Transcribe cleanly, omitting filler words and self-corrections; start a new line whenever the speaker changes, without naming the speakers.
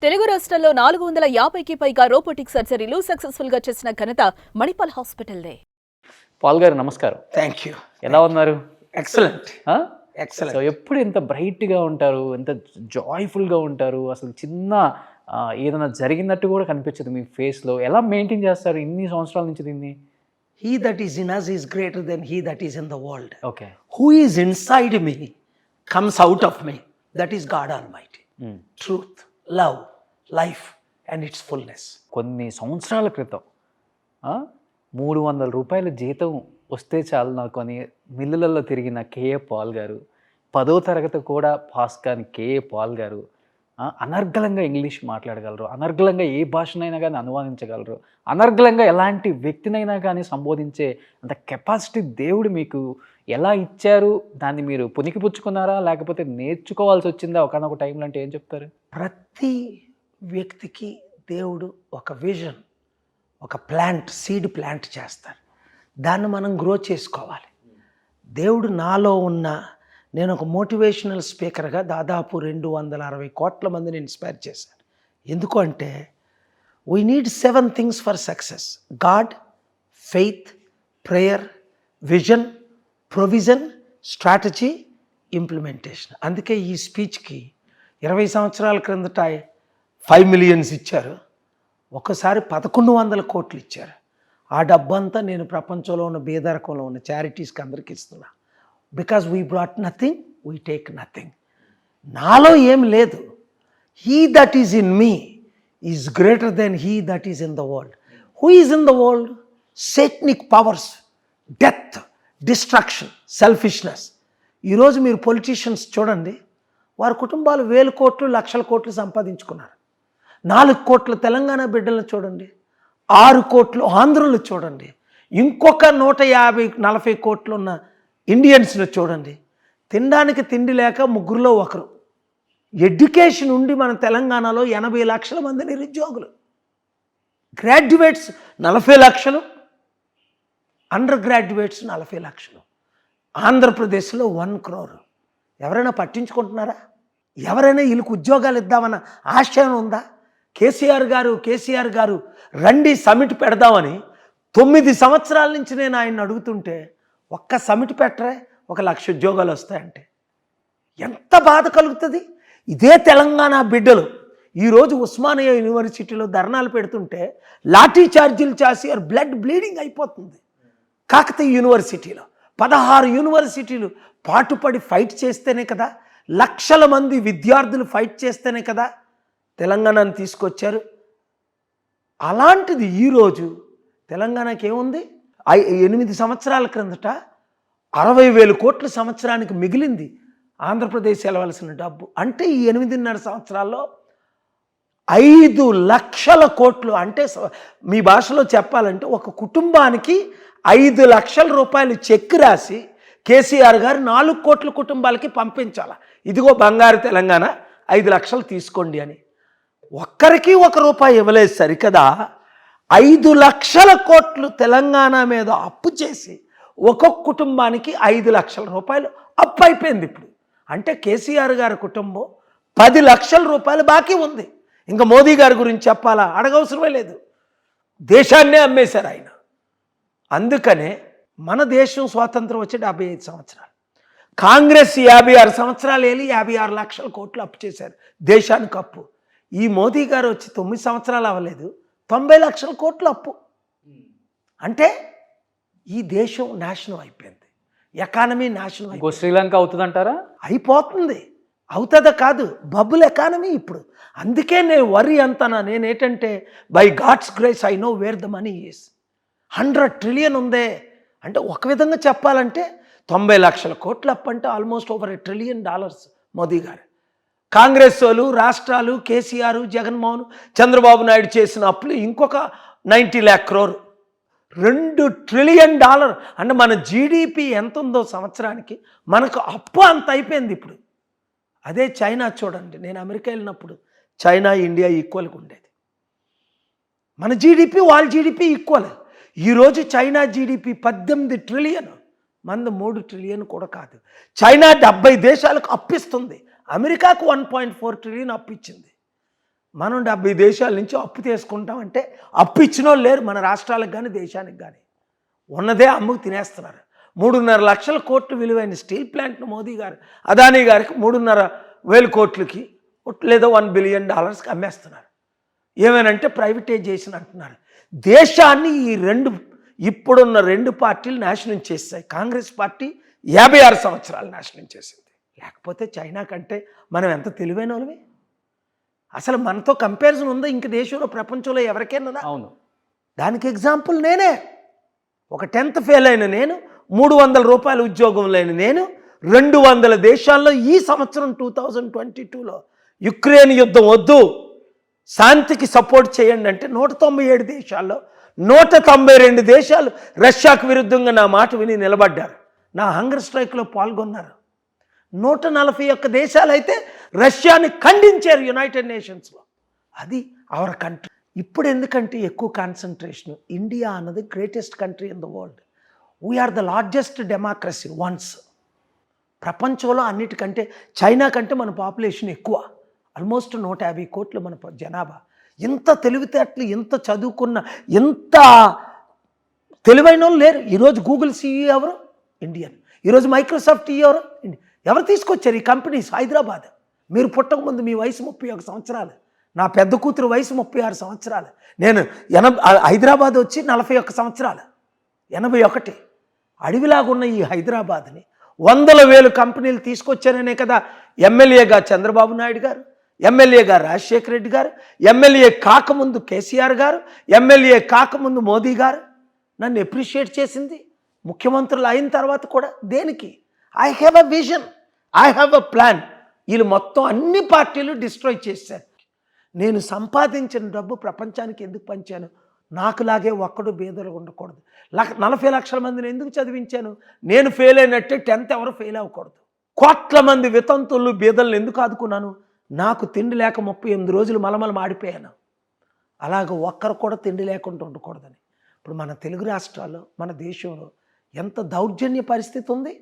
తెలుగు రాష్ట్రాల్లో 450కి పైగా రోబోటిక్ సర్జరీలు సక్సెస్ఫుల్ గా చేసిన ఘనత మణిపాల్ హాస్పిటల్దే.
పాల్ గారు నమస్కారం.
Thank you.
ఎలా ఉన్నారు?
ఎక్సలెంట్.
So
excellent.
ఎప్పుడు ఇంత బ్రైట్గా ఉంటారు, ఎంత జాయ్ఫుల్గా ఉంటారు, అసలు చిన్న ఏదైనా జరిగినట్టు కూడా కనిపించదు మీ ఫేస్లో. ఎలా మెయింటైన్ చేస్తారు ఇన్ని సంవత్సరాల నుంచి దీన్ని?
He that is in us is greater than he that is in the world.
Okay.
Who is inside me comes out of me. That is God Almighty. Truth, love, life and its fullness.
కొన్ని సంవత్సరాల క్రితం 300 రూపాయల జీతం వస్తే చాలు నాకు అని మిల్లులలో తిరిగిన కేఏ పాల్ గారు, 10వ తరగతి కూడా పాస్ కాని కేఏ పాల్ గారు అనర్గళంగా ఇంగ్లీష్ మాట్లాడగలరు, అనర్గళంగా ఏ భాషనైనా కానీ అనువాదించగలరు, అనర్గళంగా ఎలాంటి వ్యక్తినైనా కానీ సంబోధించే అంత కెపాసిటీ దేవుడు మీకు ఎలా ఇచ్చారు? దాన్ని మీరు పుణికిపుచ్చుకున్నారా, లేకపోతే నేర్చుకోవాల్సి వచ్చిందా ఒకనొక టైంలో? అంటే ఏం చెప్తారు?
ప్రతి వ్యక్తికి దేవుడు ఒక విజన్, ఒక ప్లాంట్, సీడ్ ప్లాంట్ చేస్తారు. దాన్ని మనం గ్రో చేసుకోవాలి. దేవుడు నాలో ఉన్న, నేను ఒక మోటివేషనల్ స్పీకర్గా దాదాపు 260 కోట్ల మందిని ఇన్స్పైర్ చేశాను. ఎందుకు అంటే we need 7 things for success: God, faith, prayer, vision, provision, strategy, implementation. అందుకే ఈ స్పీచ్కి 20 సంవత్సరాల క్రిందట 5 మిలియన్స్ ఇచ్చారు, ఒకసారి 1100 కోట్లు ఇచ్చారు. ఆ డబ్బంతా నేను ప్రపంచంలో ఉన్న బేదరకంలో ఉన్న చారిటీస్కి అందరికి ఇస్తున్నా. Because we brought nothing, we take nothing. నాలో ఏం లేదు. He that is in me is greater than he that is in the world. Who is in the world? Satanic powers, death, destruction, selfishness. ఈరోజు మీరు politicians చూడండి, వారి కుటుంబాలు 1000 కోట్లు, లక్షల కోట్లు సంపాదించుకున్నారు. 4 కోట్ల తెలంగాణ బిడ్డలను చూడండి, 6 కోట్లు ఆంధ్రులు చూడండి, ఇంకొక 150-40 కోట్లు ఉన్న ఇండియన్స్ను చూడండి. తినడానికి తిండి లేక 3లో 1. ఎడ్యుకేషన్ ఉండి మన తెలంగాణలో 80 లక్షల మంది నిరుద్యోగులు, గ్రాడ్యుయేట్స్ 40 లక్షలు, అండర్ గ్రాడ్యుయేట్స్ 40 లక్షలు. ఆంధ్రప్రదేశ్లో 1 crore. ఎవరైనా పట్టించుకుంటున్నారా? ఎవరైనా వీళ్ళకి ఉద్యోగాలు ఇద్దామన్న ఆశయం ఉందా? కేసీఆర్ గారు రండి సమిట్ పెడదామని 9 సంవత్సరాల నుంచి నేను ఆయన అడుగుతుంటే ఒక్క సమిట్ పెట్టరే 1,00,000 ఉద్యోగాలు వస్తాయంటే ఎంత బాధ కలుగుతుంది? ఇదే తెలంగాణ బిడ్డలు ఈరోజు ఉస్మానియా యూనివర్సిటీలో ధర్నాలు పెడుతుంటే లాఠీ ఛార్జీలు చేసి బ్లడ్ బ్లీడింగ్ అయిపోతుంది. కాకతీయ యూనివర్సిటీలో 16 యూనివర్సిటీలు పాటుపడి ఫైట్ చేస్తేనే కదా, లక్షల మంది విద్యార్థులు ఫైట్ చేస్తేనే కదా తెలంగాణను తీసుకొచ్చారు. అలాంటిది ఈరోజు తెలంగాణకి ఏముంది? 8 సంవత్సరాల క్రిందట 60,000 కోట్ల సంవత్సరానికి మిగిలింది ఆంధ్రప్రదేశ్ వెళ్ళవలసిన డబ్బు. అంటే ఈ 8.5 సంవత్సరాల్లో 5 లక్షల కోట్లు. అంటే మీ భాషలో చెప్పాలంటే ఒక కుటుంబానికి 5 లక్షల రూపాయలు చెక్ రాసి కేసీఆర్ గారు 4 కోట్ల కుటుంబాలకి పంపించాల. ఇదిగో బంగారు తెలంగాణ 5 లక్షలు తీసుకోండి అని. ఒక్కరికి 1 రూపాయి ఇవ్వలేదు సరికదా, 5 లక్షల కోట్లు తెలంగాణ మీద అప్పు చేసి ఒక్కొక్క కుటుంబానికి 5 లక్షల రూపాయలు అప్పు అయిపోయింది ఇప్పుడు. అంటే కేసీఆర్ గారి కుటుంబం 10 లక్షల రూపాయలు బాకీ ఉంది. ఇంకా మోదీ గారి గురించి చెప్పాలా? అడగవసరమే లేదు. దేశాన్నే అమ్మేశారు ఆయన. అందుకనే మన దేశం స్వాతంత్రం వచ్చి 75 సంవత్సరాలు, కాంగ్రెస్ 56 సంవత్సరాలు వెళ్ళి 56 లక్షల కోట్లు అప్పు చేశారు దేశానికి అప్పు. ఈ మోదీ గారు వచ్చి 9 సంవత్సరాలు అవ్వలేదు, 90 లక్షల కోట్లు అప్పు. అంటే ఈ దేశం నాశనం అయిపోయింది, ఎకానమీ నాశనం అయిపోయింది.
శ్రీలంక అవుతుందంటారా?
అయిపోతుంది. అవుతుందా కాదు, బబుల్ ఎకానమీ ఇప్పుడు. అందుకే నేను వరి అంతనా, నేనేంటంటే by God's grace I know where the money is. 100 trillion ఉందే అంటే ఒక విధంగా చెప్పాలంటే 90 లక్షల కోట్లు అప్పు అంటే ఆల్మోస్ట్ ఓవర్ $1 ట్రిలియన్ మోదీ గారు. కాంగ్రెస్ వాళ్ళు, రాష్ట్రాలు, కేసీఆర్, జగన్మోహన్, చంద్రబాబు నాయుడు చేసిన అప్పులు ఇంకొక 90 lakh crore, $2 ట్రిలియన్. అంటే మన జీడిపి ఎంత ఉందో సంవత్సరానికి, మనకు అప్పు అంత అయిపోయింది ఇప్పుడు. అదే చైనా చూడండి, నేను అమెరికా వెళ్ళినప్పుడు చైనా ఇండియా ఈక్వల్గా ఉండేది. మన జీడిపి వాళ్ళ జీడిపి ఈక్వల్. ఈరోజు చైనా జీడిపి 18 ట్రిలియన్, మనది 3 ట్రిలియన్ కూడా కాదు. చైనా 70 దేశాలకు అప్పిస్తుంది, అమెరికాకు 1.4 ట్రిలియన్ అప్పు ఇచ్చింది. మనం 70 దేశాల నుంచి అప్పు తీసుకుంటామంటే అప్పు ఇచ్చిన వాళ్ళు లేరు మన రాష్ట్రాలకు కానీ దేశానికి కానీ. ఉన్నదే అమ్ముకు తినేస్తున్నారు. 3.5 లక్షల కోట్లు విలువైన స్టీల్ ప్లాంట్ను మోదీ గారు అదానీ గారికి 3.5 కోట్లకి లేదా $1 బిలియన్ అమ్మేస్తున్నారు. ఏమేనంటే ప్రైవేటైజేషన్ అంటున్నారు. దేశాన్ని ఇప్పుడున్న రెండు పార్టీలు నాశనం చేస్తాయి. కాంగ్రెస్ పార్టీ 56 సంవత్సరాలు నాశనం చేసింది. లేకపోతే చైనా కంటే మనం ఎంత తెలివైన వాళ్ళమే. అసలు మనతో కంపారిజన్ ఉందా ఇంక దేశంలో ప్రపంచంలో ఎవరికైనా?
అవును.
దానికి ఎగ్జాంపుల్ నేనే. ఒక 10th ఫెయిల్ అయిన నేను, $300 ఉద్యోగం లేని నేను 200 దేశాల్లో ఈ సంవత్సరం 2022లో యుక్రెయిన్ యుద్ధం వద్దు, శాంతికి సపోర్ట్ చేయండి అంటే 197 దేశాల్లో 192 దేశాలు రష్యాకు విరుద్ధంగా నా మాట విని నిలబడ్డారు. నా హంగర్ స్ట్రైక్లో పాల్గొన్నారు. 141 దేశాలు అయితే రష్యాని ఖండించారు యునైటెడ్ నేషన్స్లో. అది అవర్ కంట్రీ. ఇప్పుడు ఎందుకంటే ఎక్కువ కాన్సన్ట్రేషన్. ఇండియా అన్నది greatest country in the world. We are the largest democracy ones. ప్రపంచంలో అన్నిటికంటే చైనా కంటే మన పాపులేషన్ ఎక్కువ. ఆల్మోస్ట్ 150 కోట్లు మన జనాభా. ఇంత తెలివితేటలు, ఇంత చదువుకున్న, ఇంత తెలివైన వాళ్ళు లేరు. ఈరోజు గూగుల్ CEO ఎవరు? ఇండియన్. ఈరోజు మైక్రోసాఫ్ట్ ఎవరు? ఎవరు తీసుకొచ్చారు ఈ కంపెనీస్? హైదరాబాద్. మీరు పుట్టకముందు మీ వయసు 31 సంవత్సరాలు. నా పెద్ద కూతురు వయసు 36 సంవత్సరాలు. నేను హైదరాబాద్ వచ్చి 41 సంవత్సరాలు. 81. అడవిలాగున్న ఈ హైదరాబాద్ని 100,000 కంపెనీలు తీసుకొచ్చారనే కదా ఎమ్మెల్యేగా చంద్రబాబు నాయుడు గారు, ఎమ్మెల్యేగా రాజశేఖర రెడ్డి గారు, ఎమ్మెల్యే కాకముందు కేసీఆర్ గారు, ఎమ్మెల్యే కాకముందు మోదీ గారు నన్ను అప్రిషియేట్ చేసింది. ముఖ్యమంత్రులు అయిన తర్వాత కూడా దేనికి? I have a vision, I have a plan. వీళ్ళు మొత్తం అన్ని పార్టీలు డిస్ట్రాయ్ చేశారు. నేను సంపాదించిన డబ్బు ప్రపంచానికి ఎందుకు పంచాను? నాకులాగే ఒక్కడు బీదలు ఉండకూడదు. 40 లక్షల మందిని ఎందుకు చదివించాను? నేను ఫెయిల్ అయినట్టే 10th ఎవరు ఫెయిల్ అవ్వకూడదు. కోట్ల మంది వితంతులు బీదలను ఎందుకు ఆదుకున్నాను? నాకు తిండి లేక 38 రోజులు మలమల ఆడిపోయాను. అలాగ ఒక్కరు కూడా తిండి లేకుండా ఉండకూడదని. ఇప్పుడు మన తెలుగు రాష్ట్రాల్లో, మన దేశంలో ఎంత దౌర్జన్య పరిస్థితి ఉంది.